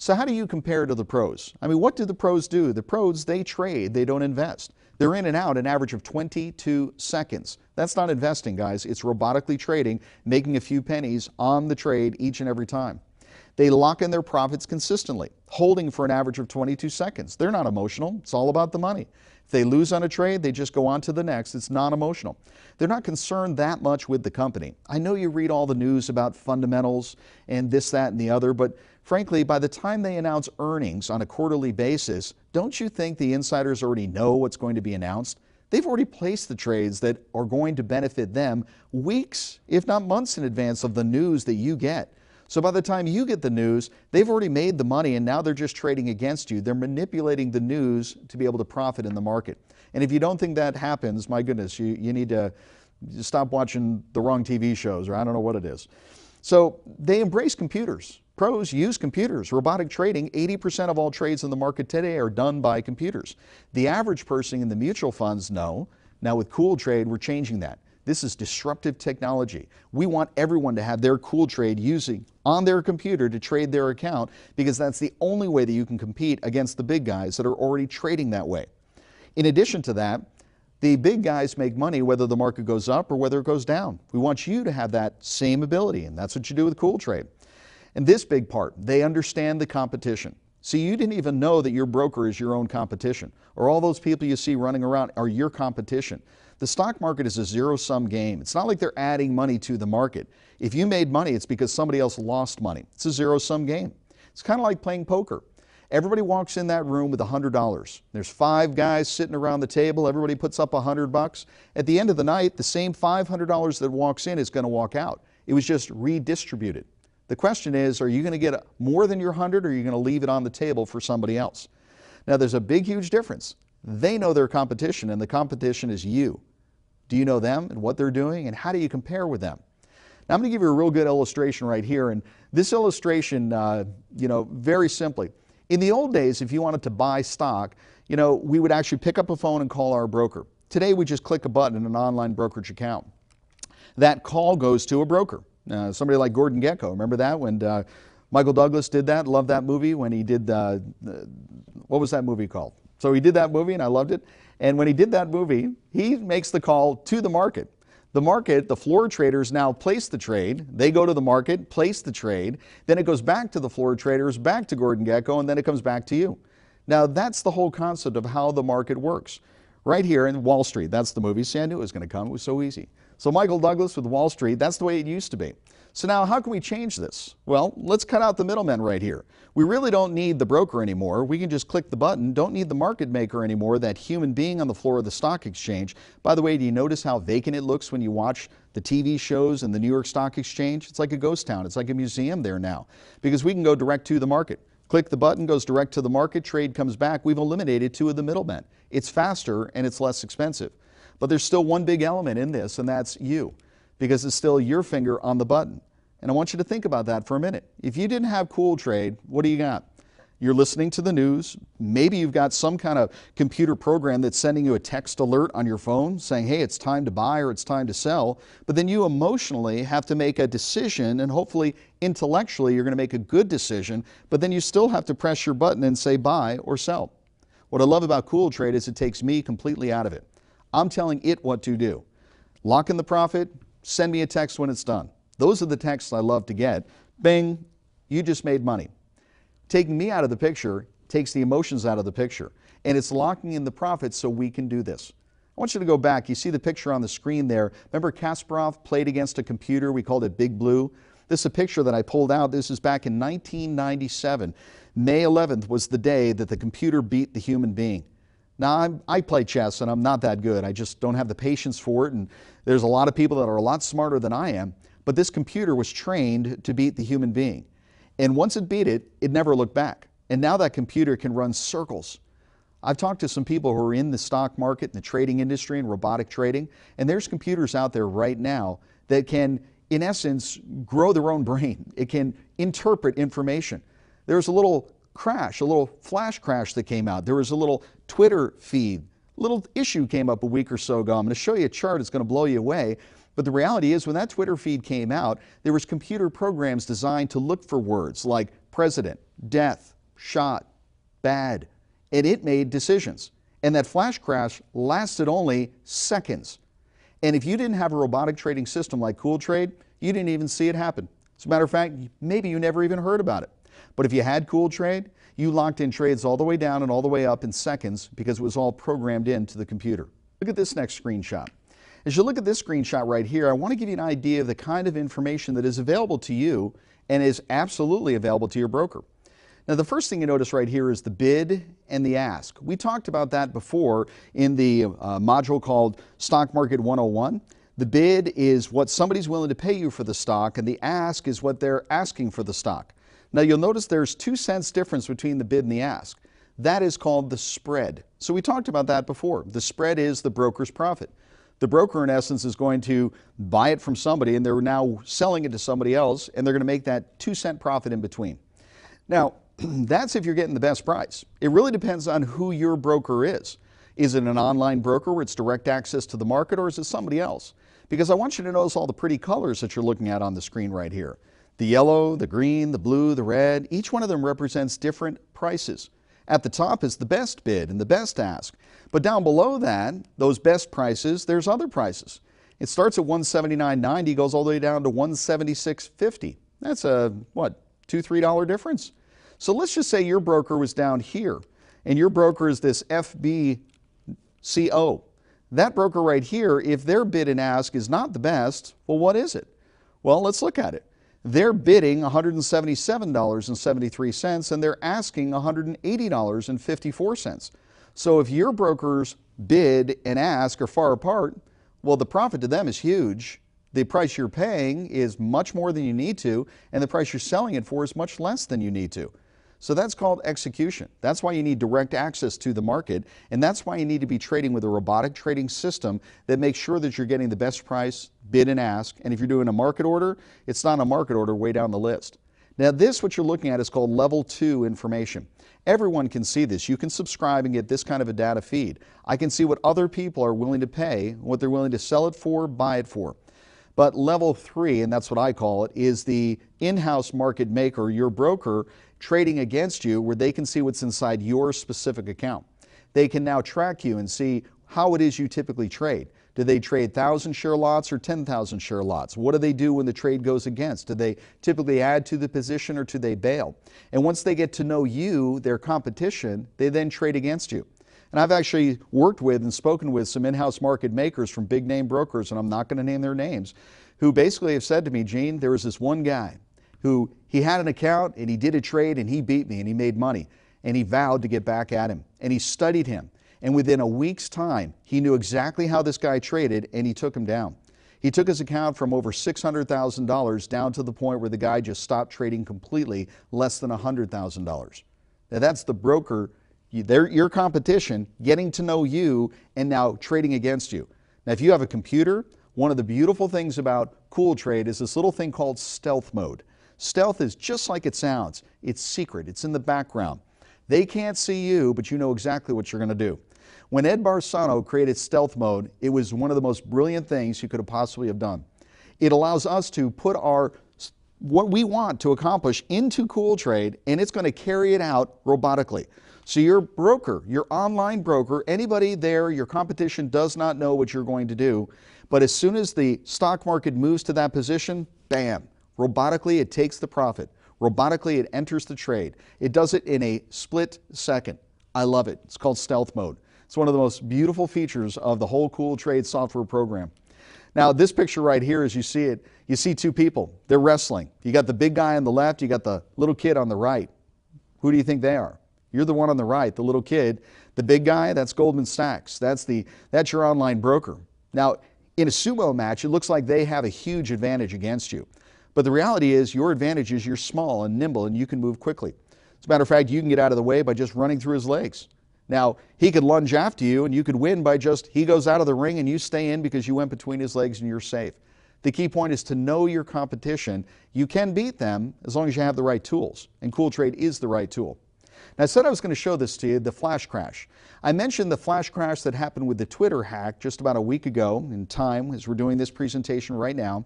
So how do you compare to the pros? I mean, what do the pros do? The pros, they trade, they don't invest. They're in and out an average of 22 seconds. That's not investing, guys. It's robotically trading, making a few pennies on the trade each and every time. They lock in their profits consistently, holding for an average of 22 seconds. They're not emotional. It's all about the money. If they lose on a trade, they just go on to the next. It's non-emotional. They're not concerned that much with the company. I know you read all the news about fundamentals and this, that, and the other, but frankly, by the time they announce earnings on a quarterly basis, don't you think the insiders already know what's going to be announced? They've already placed the trades that are going to benefit them weeks, if not months in advance of the news that you get. So by the time you get the news, they've already made the money and now they're just trading against you. They're manipulating the news to be able to profit in the market. And if you don't think that happens, my goodness, you need to stop watching the wrong TV shows, or I don't know what it is. So they embrace computers. Pros use computers. Robotic trading, 80% of all trades in the market today are done by computers. The average person in the mutual funds, no. Now with Cool Trade, we're changing that. This is disruptive technology. We want everyone to have their Cool Trade using on their computer to trade their account, because that's the only way that you can compete against the big guys that are already trading that way. In addition to that, the big guys make money whether the market goes up or whether it goes down. We want you to have that same ability, and that's what you do with Cool Trade. And this big part, they understand the competition. So you didn't even know that your broker is your own competition, or all those people you see running around are your competition. The stock market is a zero-sum game. It's not like they're adding money to the market. If you made money, it's because somebody else lost money. It's a zero-sum game. It's kind of like playing poker. Everybody walks in that room with $100. There's 5 guys sitting around the table. Everybody puts up $100. At the end of the night, the same $500 that walks in is going to walk out. It was just redistributed. The question is, are you going to get more than your 100, or are you going to leave it on the table for somebody else? Now, there's a big, huge difference. They know their competition, and the competition is you. Do you know them and what they're doing, and how do you compare with them? Now, I'm going to give you a real good illustration right here, and this illustration, very simply. In the old days, if you wanted to buy stock, we would actually pick up a phone and call our broker. Today, we just click a button in an online brokerage account. That call goes to a broker. Somebody like Gordon Gekko, remember that when Michael Douglas did that? Loved that movie when he did, what was that movie called? So he did that movie and I loved it. And when he did that movie, he makes the call to the market. The market, the floor traders now place the trade. They go to the market, place the trade. Then it goes back to the floor traders, back to Gordon Gekko, and then it comes back to you. Now that's the whole concept of how the market works. Right here in Wall Street, that's the movie. See, I knew it was going to come. It was so easy. So Michael Douglas with Wall Street, that's the way it used to be. So now how can we change this? Well, let's cut out the middlemen right here. We really don't need the broker anymore. We can just click the button. Don't need the market maker anymore, that human being on the floor of the stock exchange. By the way, do you notice how vacant it looks when you watch the TV shows in the New York Stock Exchange? It's like a ghost town. It's like a museum there now, because we can go direct to the market. Click the button, goes direct to the market, trade comes back. We've eliminated 2 of the middlemen. It's faster and it's less expensive. But there's still one big element in this, and that's you, because it's still your finger on the button. And I want you to think about that for a minute. If you didn't have Cool Trade, what do you got? You're listening to the news. Maybe you've got some kind of computer program that's sending you a text alert on your phone saying, hey, it's time to buy or it's time to sell. But then you emotionally have to make a decision, and hopefully intellectually you're going to make a good decision, but then you still have to press your button and say buy or sell. What I love about Cool Trade is it takes me completely out of it. I'm telling it what to do. Lock in the profit, send me a text when it's done. Those are the texts I love to get. Bing, you just made money. Taking me out of the picture takes the emotions out of the picture, and it's locking in the profits so we can do this. I want you to go back. You see the picture on the screen there. Remember Kasparov played against a computer? We called it Big Blue. This is a picture that I pulled out. This is back in 1997. May 11th was the day that the computer beat the human being. Now, I play chess, and I'm not that good. I just don't have the patience for it, and there's a lot of people that are a lot smarter than I am, but this computer was trained to beat the human being. And once it beat it, it never looked back. And now that computer can run circles. I've talked to some people who are in the stock market, in the trading industry, and robotic trading, and there's computers out there right now that can, in essence, grow their own brain. It can interpret information. There's a little crash, a little flash crash that came out. There was a little Twitter feed. A little issue came up a week or so ago. I'm going to show you a chart. It's going to blow you away. But the reality is, when that Twitter feed came out, there was computer programs designed to look for words like president, death, shot, bad, and it made decisions. And that flash crash lasted only seconds. And if you didn't have a robotic trading system like Cool Trade, you didn't even see it happen. As a matter of fact, maybe you never even heard about it. But if you had Cool Trade, you locked in trades all the way down and all the way up in seconds because it was all programmed into the computer. Look at this next screenshot. As you look at this screenshot right here, I want to give you an idea of the kind of information that is available to you and is absolutely available to your broker. Now, the first thing you notice right here is the bid and the ask. We talked about that before in the module called Stock Market 101. The bid is what somebody's willing to pay you for the stock, and the ask is what they're asking for the stock. Now, you'll notice there's 2 cents difference between the bid and the ask. That is called the spread. So we talked about that before. The spread is the broker's profit. The broker, in essence, is going to buy it from somebody, and they're now selling it to somebody else, and they're going to make that 2-cent profit in between. Now, that's if you're getting the best price. It really depends on who your broker is. Is it an online broker where it's direct access to the market, or is it somebody else? Because I want you to notice all the pretty colors that you're looking at on the screen right here. The yellow, the green, the blue, the red, each one of them represents different prices. At the top is the best bid and the best ask. But down below that, those best prices, there's other prices. It starts at $179.90, goes all the way down to $176.50. That's a, what, $2, $3 difference? So let's just say your broker was down here, and your broker is this FBCO. That broker right here, if their bid and ask is not the best, well, what is it? Well, let's look at it. They're bidding $177.73, and they're asking $180.54. So if your broker's bid and ask are far apart, well, the profit to them is huge. The price you're paying is much more than you need to, and the price you're selling it for is much less than you need to. So that's called execution. That's why you need direct access to the market, and that's why you need to be trading with a robotic trading system that makes sure that you're getting the best price, bid and ask, and if you're doing a market order, it's not a market order way down the list. Now this, what you're looking at, is called level 2 information. Everyone can see this. You can subscribe and get this kind of a data feed. I can see what other people are willing to pay, what they're willing to sell it for, buy it for. But level 3, and that's what I call it, is the in-house market maker, your broker, trading against you, where they can see what's inside your specific account. They can now track you and see how it is you typically trade. Do they trade 1,000 share lots or 10,000 share lots? What do they do when the trade goes against? Do they typically add to the position, or do they bail? And once they get to know you, their competition, they then trade against you. And I've actually worked with and spoken with some in-house market makers from big name brokers, and I'm not going to name their names, who basically have said to me, Gene, there was this one guy who he had an account and he did a trade and he beat me and he made money, and he vowed to get back at him, and he studied him, and within a week's time he knew exactly how this guy traded, and he took him down. He took his account from over $600,000 down to the point where the guy just stopped trading completely, less than $100,000. Now that's the broker, your competition, getting to know you and now trading against you. Now if you have a computer, one of the beautiful things about Cool Trade is this little thing called stealth mode. Stealth is just like it sounds. It's secret. It's in the background. They can't see you, but you know exactly what you're going to do. When Ed Barsano created stealth mode, it was one of the most brilliant things you could have possibly have done. It allows us to put what we want to accomplish into Cool Trade, and it's going to carry it out robotically. So your broker, your online broker, anybody there, your competition does not know what you're going to do, but as soon as the stock market moves to that position, bam, robotically it takes the profit. Robotically it enters the trade. It does it in a split second. I love it. It's called stealth mode. It's one of the most beautiful features of the whole Cool Trade software program. Now this picture right here, as you see it, you see two people. They're wrestling. You got the big guy on the left, you got the little kid on the right. Who do you think they are? You're the one on the right, the little kid. The big guy, that's Goldman Sachs. That's your online broker. Now, in a sumo match, it looks like they have a huge advantage against you. But the reality is your advantage is you're small and nimble and you can move quickly. As a matter of fact, you can get out of the way by just running through his legs. Now, he could lunge after you and you could win by he goes out of the ring and you stay in because you went between his legs and you're safe. The key point is to know your competition. You can beat them as long as you have the right tools, and Cool Trade is the right tool. Now, I said I was going to show this to you, the flash crash. I mentioned the flash crash that happened with the Twitter hack just about a week ago in time as we're doing this presentation right now.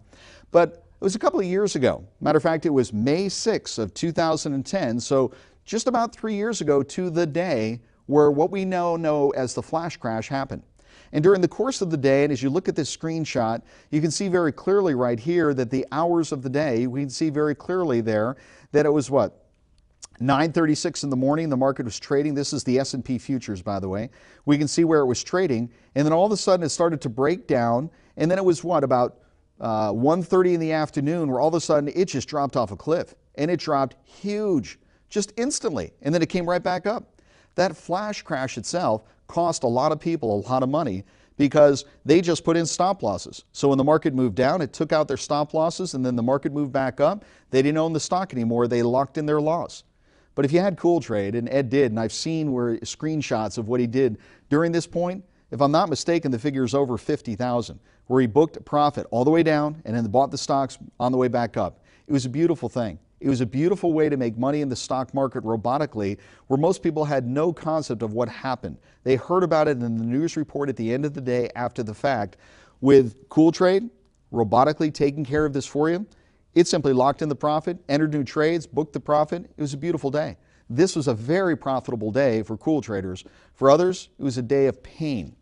But was a couple of years ago. Matter of fact, it was May 6th of 2010, so just about 3 years ago to the day where what we now know as the flash crash happened. And during the course of the day, and as you look at this screenshot, you can see very clearly right here that the hours of the day, we can see very clearly there that it was what? 9:36 in the morning, the market was trading. This is the S&P futures, by the way. We can see where it was trading, and then all of a sudden it started to break down, and then it was what, about 1:30 in the afternoon, where all of a sudden it just dropped off a cliff, and it dropped huge, just instantly, and then it came right back up. That flash crash itself cost a lot of people a lot of money because they just put in stop losses. So when the market moved down, it took out their stop losses, and then the market moved back up. They didn't own the stock anymore. They locked in their loss. But if you had Cool Trade, and Ed did, and I've seen screenshots of what he did during this point, if I'm not mistaken, the figure is over 50,000, where he booked a profit all the way down and then bought the stocks on the way back up. It was a beautiful thing. It was a beautiful way to make money in the stock market robotically, where most people had no concept of what happened. They heard about it in the news report at the end of the day after the fact. With Cool Trade robotically taking care of this for you, it simply locked in the profit, entered new trades, booked the profit. It was a beautiful day. This was a very profitable day for Cool Traders. For others, it was a day of pain.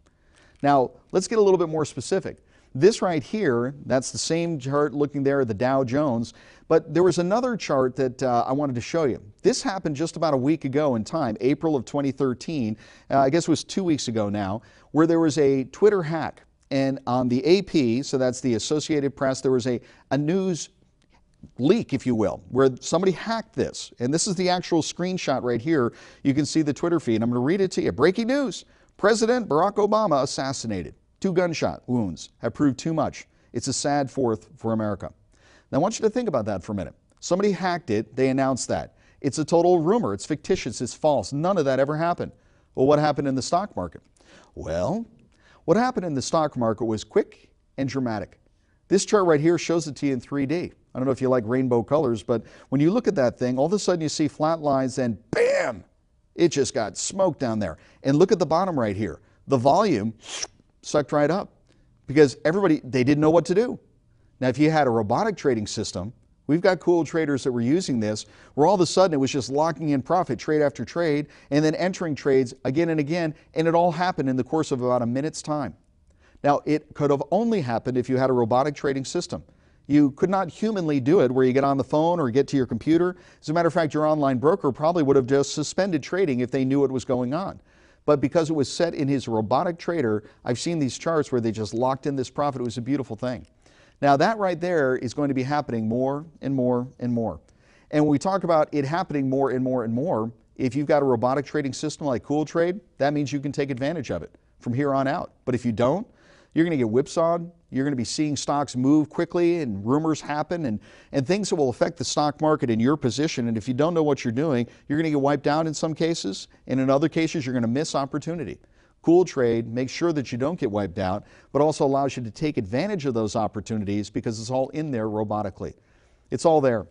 Now, let's get a little bit more specific. This right here, that's the same chart looking there at the Dow Jones, but there was another chart that I wanted to show you. This happened just about a week ago in time, April of 2013, I guess it was 2 weeks ago now, where there was a Twitter hack. And on the AP, so that's the Associated Press, there was a news leak, if you will, where somebody hacked this. And this is the actual screenshot right here. You can see the Twitter feed. I'm going to read it to you. Breaking news. President Barack Obama assassinated. 2 gunshot wounds have proved too much. It's a sad fourth for America. Now, I want you to think about that for a minute. Somebody hacked it. They announced that. It's a total rumor. It's fictitious. It's false. None of that ever happened. Well, what happened in the stock market? Well, what happened in the stock market was quick and dramatic. This chart right here shows it to you in 3D. I don't know if you like rainbow colors, but when you look at that thing, all of a sudden you see flat lines and bam, it just got smoked down there. And look at the bottom right here. The volume sucked right up because they didn't know what to do. Now, if you had a robotic trading system, we've got Cool Traders that were using this, where all of a sudden it was just locking in profit trade after trade and then entering trades again and again, and it all happened in the course of about a minute's time. Now, it could have only happened if you had a robotic trading system. You could not humanly do it where you get on the phone or get to your computer. As a matter of fact, your online broker probably would have just suspended trading if they knew what was going on. But because it was set in his robotic trader, I've seen these charts where they just locked in this profit. It was a beautiful thing. Now, that right there is going to be happening more and more and more. And when we talk about it happening more and more and more, if you've got a robotic trading system like Cool Trade, that means you can take advantage of it from here on out. But if you don't, you're going to get whipsawed. You're going to be seeing stocks move quickly and rumors happen and things that will affect the stock market in your position. And if you don't know what you're doing, you're going to get wiped out in some cases. And in other cases, you're going to miss opportunity. Cool Trade makes sure that you don't get wiped out, but also allows you to take advantage of those opportunities because it's all in there robotically. It's all there.